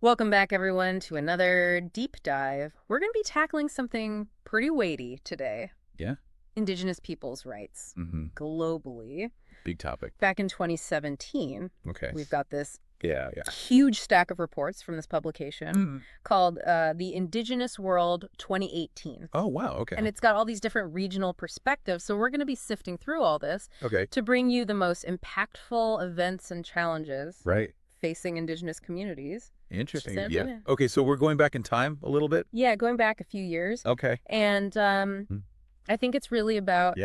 Welcome back, everyone, to another deep dive. We're going to be tackling something pretty weighty today. Yeah. Indigenous peoples' rights globally. Big topic. Back in 2017, Okay. we've got this Yeah. huge stack of reports from this publication called the Indigenous World 2018. Oh, wow. Okay. And it's got all these different regional perspectives. So we're going to be sifting through all this to bring you the most impactful events and challenges facing Indigenous communities. Interesting. So, Yeah. Okay, so we're going back in time a little bit? Yeah, going back a few years. Okay. And I think it's really about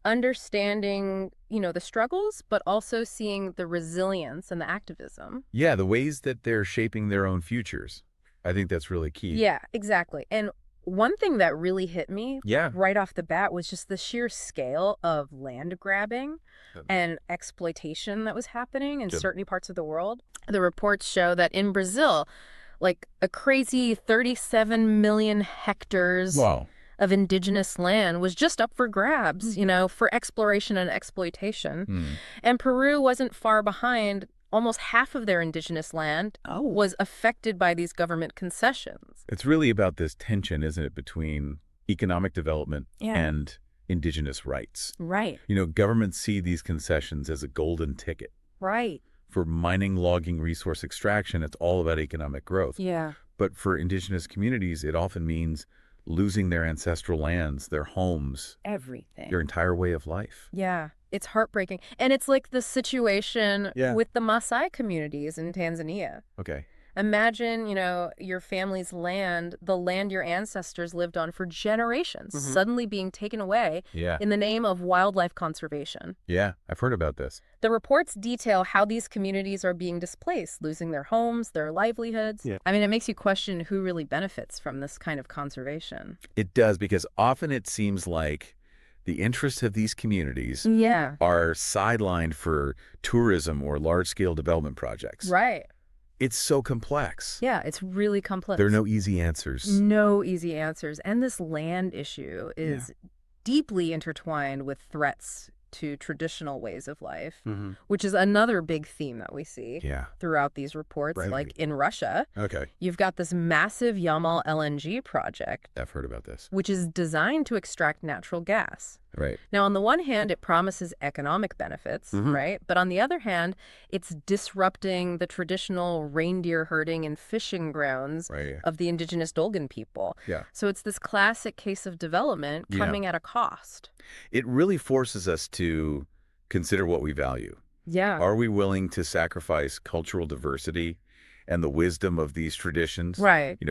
understanding, the struggles, but also seeing the resilience and the activism. Yeah, the ways that they're shaping their own futures. I think that's really key. Yeah, exactly. And one thing that really hit me right off the bat was just the sheer scale of land grabbing and exploitation that was happening in certain parts of the world. The reports show that in Brazil, like a crazy 37 million hectares of indigenous land was just up for grabs, for exploration and exploitation. And Peru wasn't far behind. Almost half of their indigenous land was affected by these government concessions. It's really about this tension, isn't it, between economic development and indigenous rights. Right. Governments see these concessions as a golden ticket. Right. For mining, logging, resource extraction, it's all about economic growth. Yeah. But for indigenous communities, it often means losing their ancestral lands, their homes, everything, their entire way of life. Yeah. It's heartbreaking. And it's like the situation with the Maasai communities in Tanzania. Okay. Imagine, your family's land, the land your ancestors lived on for generations, suddenly being taken away in the name of wildlife conservation. Yeah, I've heard about this. The reports detail how these communities are being displaced, losing their homes, their livelihoods. Yeah. I mean, it makes you question who really benefits from this kind of conservation. It does, because often it seems like the interests of these communities are sidelined for tourism or large-scale development projects. Right. It's so complex. Yeah, it's really complex. There are no easy answers. No easy answers. And this land issue is deeply intertwined with threats to traditional ways of life, which is another big theme that we see throughout these reports. Like in Russia, you've got this massive Yamal LNG project. I've heard about this. Which is designed to extract natural gas. Right. Now, on the one hand, it promises economic benefits, right? But on the other hand, it's disrupting the traditional reindeer herding and fishing grounds of the indigenous Dolgan people. Yeah. So it's this classic case of development coming at a cost. It really forces us to consider what we value. Yeah. Are we willing to sacrifice cultural diversity and the wisdom of these traditions,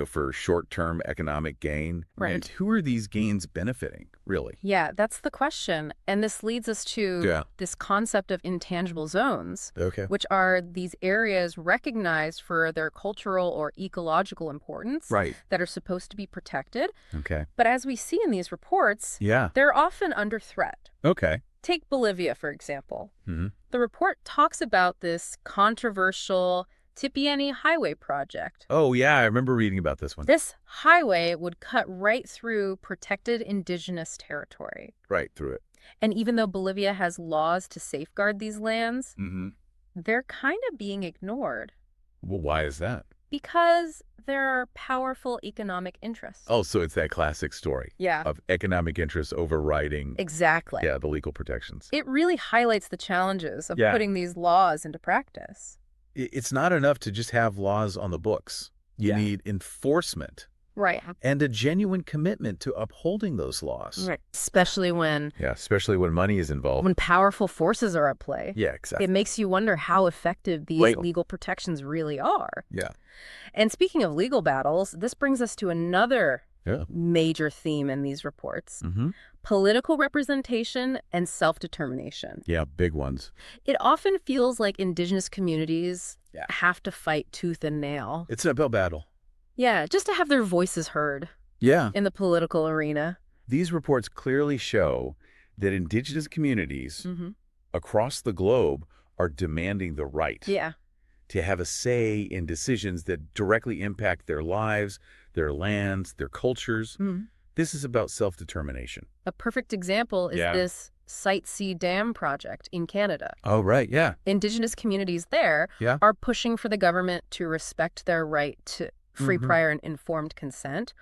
for short-term economic gain? Right. And who are these gains benefiting, really? Yeah, that's the question. And this leads us to this concept of intangible zones, which are these areas recognized for their cultural or ecological importance that are supposed to be protected. Okay. But as we see in these reports, they're often under threat. Okay. Take Bolivia, for example. The report talks about this controversial Tipieni Highway project. Oh, yeah, I remember reading about this one. This highway would cut right through protected indigenous territory. Right through it. And even though Bolivia has laws to safeguard these lands, they're kind of being ignored. Well, why is that? Because there are powerful economic interests. Oh, so it's that classic story of economic interests overriding the legal protections. It really highlights the challenges of putting these laws into practice. It's not enough to just have laws on the books. You need enforcement. Right. And a genuine commitment to upholding those laws. Right. Especially when money is involved. When powerful forces are at play. Yeah, exactly. It makes you wonder how effective these legal protections really are. Yeah. And speaking of legal battles, this brings us to another major theme in these reports. Political representation and self-determination. Yeah, big ones. It often feels like indigenous communities have to fight tooth and nail. It's an uphill battle. Yeah, just to have their voices heard in the political arena. These reports clearly show that indigenous communities across the globe are demanding the right to have a say in decisions that directly impact their lives, their lands, their cultures. This is about self-determination. A perfect example is this Site C Dam project in Canada. Oh, right, yeah. Indigenous communities there are pushing for the government to respect their right to free, prior, and informed consent,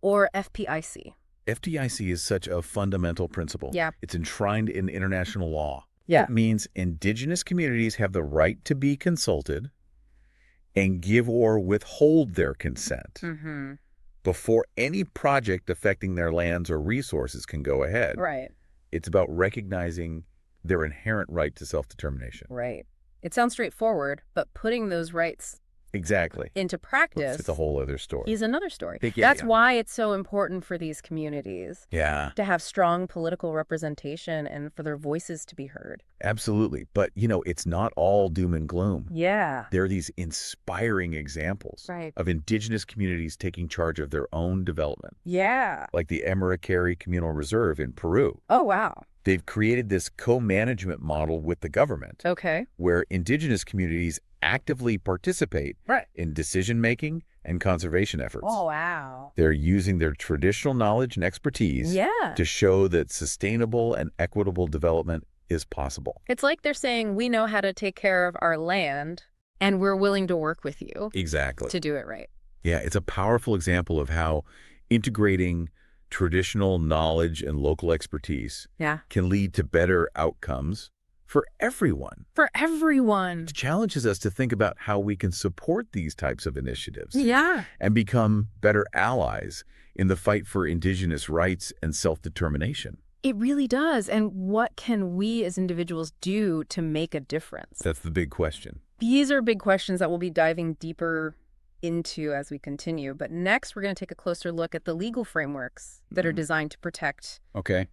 or FPIC. FDIC is such a fundamental principle. Yeah. It's enshrined in international law. Yeah. It means indigenous communities have the right to be consulted and give or withhold their consent before any project affecting their lands or resources can go ahead. Right. It's about recognizing their inherent right to self-determination. Right. It sounds straightforward, but putting those rights into practice it's a whole other story. Is another story. That's why it's so important for these communities to have strong political representation and for their voices to be heard. Absolutely. But, it's not all doom and gloom. Yeah. There are these inspiring examples of indigenous communities taking charge of their own development. Yeah. Like the Emericari Communal Reserve in Peru. Oh, wow. They've created this co-management model with the government. Okay. Where indigenous communities actively participate in decision-making and conservation efforts. Oh, wow. They're using their traditional knowledge and expertise to show that sustainable and equitable development is possible. It's like they're saying, we know how to take care of our land, and we're willing to work with you to do it right. Yeah, it's a powerful example of how integrating traditional knowledge and local expertise can lead to better outcomes for everyone. For everyone. It challenges us to think about how we can support these types of initiatives. Yeah. And become better allies in the fight for indigenous rights and self-determination. It really does. And what can we as individuals do to make a difference? That's the big question. These are big questions that we'll be diving deeper into as we continue. But next, we're going to take a closer look at the legal frameworks that are designed to protect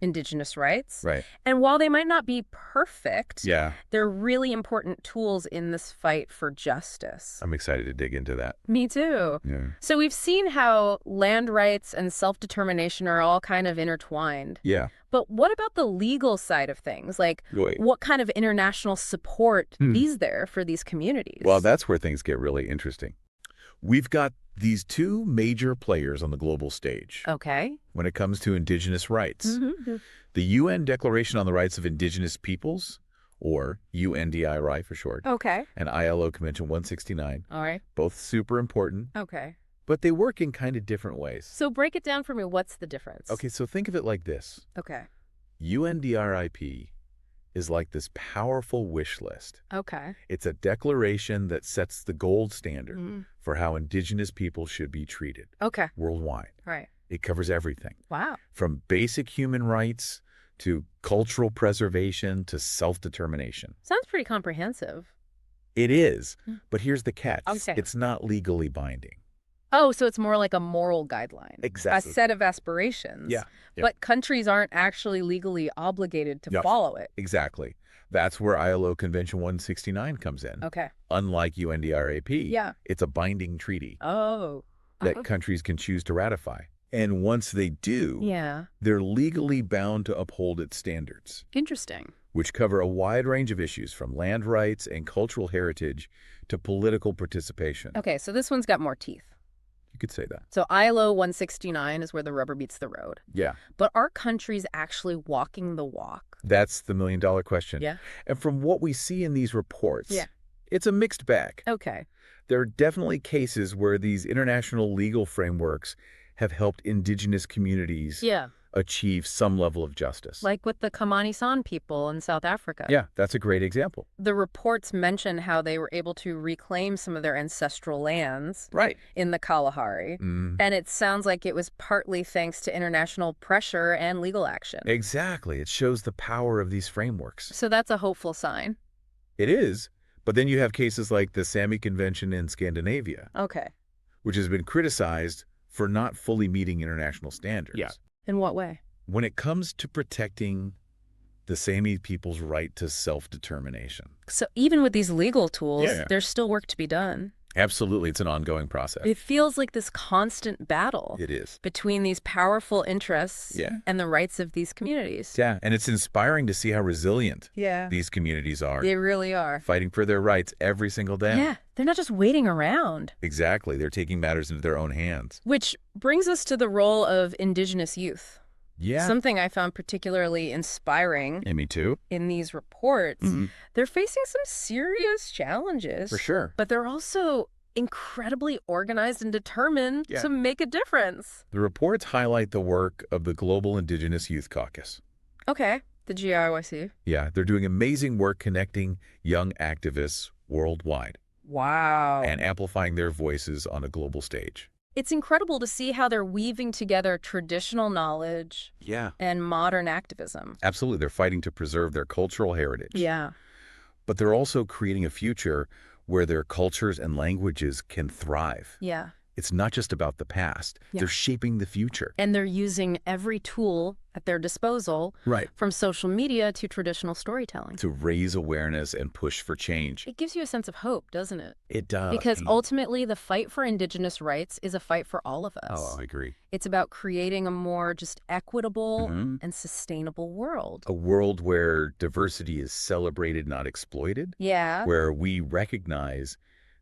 Indigenous rights. Right. And while they might not be perfect, they're really important tools in this fight for justice. I'm excited to dig into that. Me too. Yeah. So we've seen how land rights and self-determination are all kind of intertwined. Yeah. But what about the legal side of things? Like, what kind of international support is there for these communities? Well, that's where things get really interesting. We've got these two major players on the global stage. Okay. When it comes to indigenous rights. The UN Declaration on the Rights of Indigenous Peoples, or UNDRI for short. Okay. And ILO Convention 169. All right. Both super important. Okay. But they work in kind of different ways. So break it down for me. What's the difference? Okay, so think of it like this. Okay. UNDRIP is like this powerful wish list. Okay. It's a declaration that sets the gold standard for how indigenous people should be treated. Okay. Worldwide. Right. It covers everything. Wow. From basic human rights to cultural preservation to self-determination. Sounds pretty comprehensive. It is, but here's the catch. Okay. It's not legally binding. Oh, so it's more like a moral guideline. Exactly. A set of aspirations. Yeah. But countries aren't actually legally obligated to follow it. Exactly. That's where ILO Convention 169 comes in. Okay. Unlike UNDRAP, it's a binding treaty that countries can choose to ratify. And once they do, they're legally bound to uphold its standards. Interesting. Which cover a wide range of issues from land rights and cultural heritage to political participation. Okay, so this one's got more teeth. You could say that. So ILO 169 is where the rubber meets the road. Yeah. But are countries actually walking the walk? That's the million-dollar question. Yeah. And from what we see in these reports, it's a mixed bag. Okay. There are definitely cases where these international legal frameworks have helped indigenous communities achieve some level of justice. Like with the Kamani San people in South Africa. Yeah, that's a great example. The reports mention how they were able to reclaim some of their ancestral lands in the Kalahari. And it sounds like it was partly thanks to international pressure and legal action. Exactly. It shows the power of these frameworks. So that's a hopeful sign. It is. But then you have cases like the Sami Convention in Scandinavia. Okay. Which has been criticized for not fully meeting international standards. Yeah. In what way? When it comes to protecting the Sami people's right to self-determination. So even with these legal tools, there's still work to be done. Absolutely. It's an ongoing process. It feels like this constant battle. It is. Between these powerful interests and the rights of these communities. Yeah, and it's inspiring to see how resilient these communities are. They really are. Fighting for their rights every single day. Yeah, they're not just waiting around. Exactly. They're taking matters into their own hands. Which brings us to the role of indigenous youth. Yeah. Something I found particularly inspiring. And me too. In these reports, they're facing some serious challenges. For sure. But they're also incredibly organized and determined to make a difference. The reports highlight the work of the Global Indigenous Youth Caucus. Okay. The GIYC. Yeah, they're doing amazing work connecting young activists worldwide. Wow. And amplifying their voices on a global stage. It's incredible to see how they're weaving together traditional knowledge and modern activism. Absolutely. They're fighting to preserve their cultural heritage. Yeah. But they're also creating a future where their cultures and languages can thrive. Yeah. It's not just about the past. They're shaping the future. And they're using every tool at their disposal, from social media to traditional storytelling, to raise awareness and push for change. It gives you a sense of hope, doesn't it? It does. Because ultimately, the fight for Indigenous rights is a fight for all of us. Oh, I agree. It's about creating a more just equitable and sustainable world. A world where diversity is celebrated, not exploited. Yeah. Where we recognize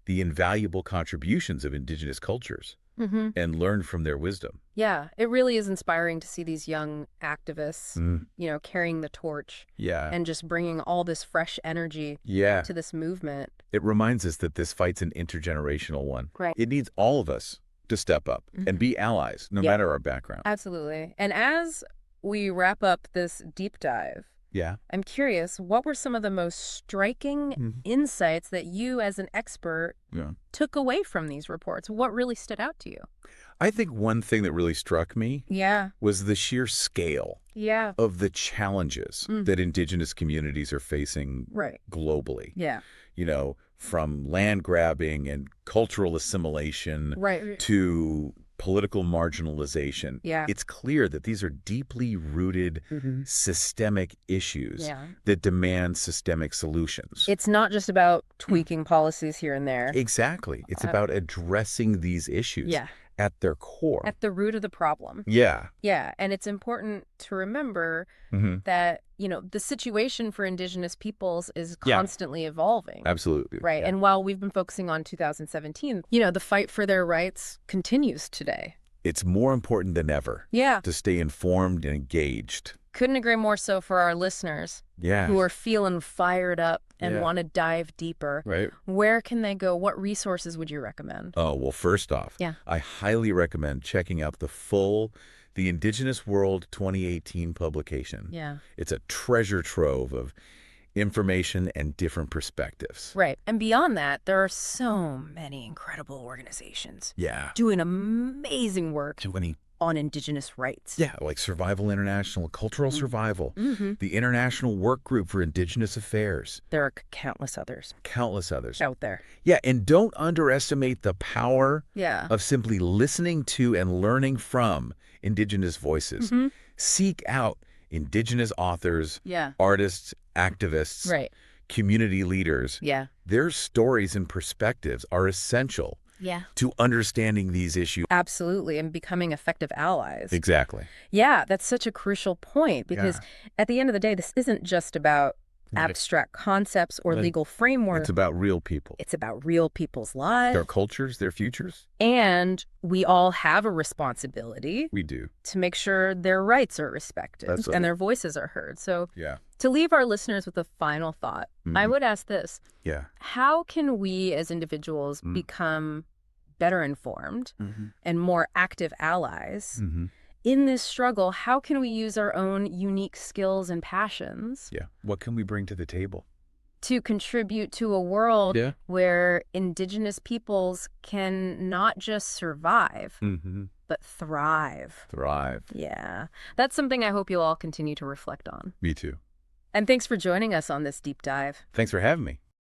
the invaluable contributions of Indigenous cultures and learn from their wisdom. Yeah, it really is inspiring to see these young activists, carrying the torch and just bringing all this fresh energy to this movement. It reminds us that this fight's an intergenerational one. Right. It needs all of us to step up and be allies, no matter our background. Absolutely. And as we wrap up this deep dive, I'm curious, what were some of the most striking insights that you as an expert took away from these reports? What really stood out to you? I think one thing that really struck me was the sheer scale of the challenges that Indigenous communities are facing globally. You know, from land grabbing and cultural assimilation to political marginalization. It's clear that these are deeply rooted systemic issues that demand systemic solutions. It's not just about tweaking policies here and there. Exactly. It's about addressing these issues at their core. At the root of the problem. Yeah. And it's important to remember that, the situation for Indigenous peoples is constantly evolving. Absolutely. Right. And while we've been focusing on 2017, the fight for their rights continues today. It's more important than ever to stay informed and engaged. Couldn't agree more so for our listeners who are feeling fired up and want to dive deeper. Where can they go? What resources would you recommend? Oh, well, first off, I highly recommend checking out the Indigenous World 2018 publication. It's a treasure trove of information and different perspectives. Right. And beyond that, there are so many incredible organizations doing amazing work on Indigenous rights. Like Survival International, Cultural Survival, the International Work Group for Indigenous Affairs. There are countless others. Countless others. Out there. And don't underestimate the power of simply listening to and learning from Indigenous voices. Seek out Indigenous authors, artists, activists, community leaders. Their stories and perspectives are essential to understanding these issues. Absolutely, and becoming effective allies. Exactly. That's such a crucial point because at the end of the day, this isn't just about abstract concepts or legal framework. It's about real people. It's about real people's lives. Their cultures, their futures. And we all have a responsibility. We do. To make sure their rights are respected and their voices are heard. So to leave our listeners with a final thought, I would ask this. How can we as individuals become better informed and more active allies in this struggle? How can we use our own unique skills and passions? What can we bring to the table? To contribute to a world where Indigenous peoples can not just survive, but thrive. That's something I hope you'll all continue to reflect on. Me too. And thanks for joining us on this deep dive. Thanks for having me.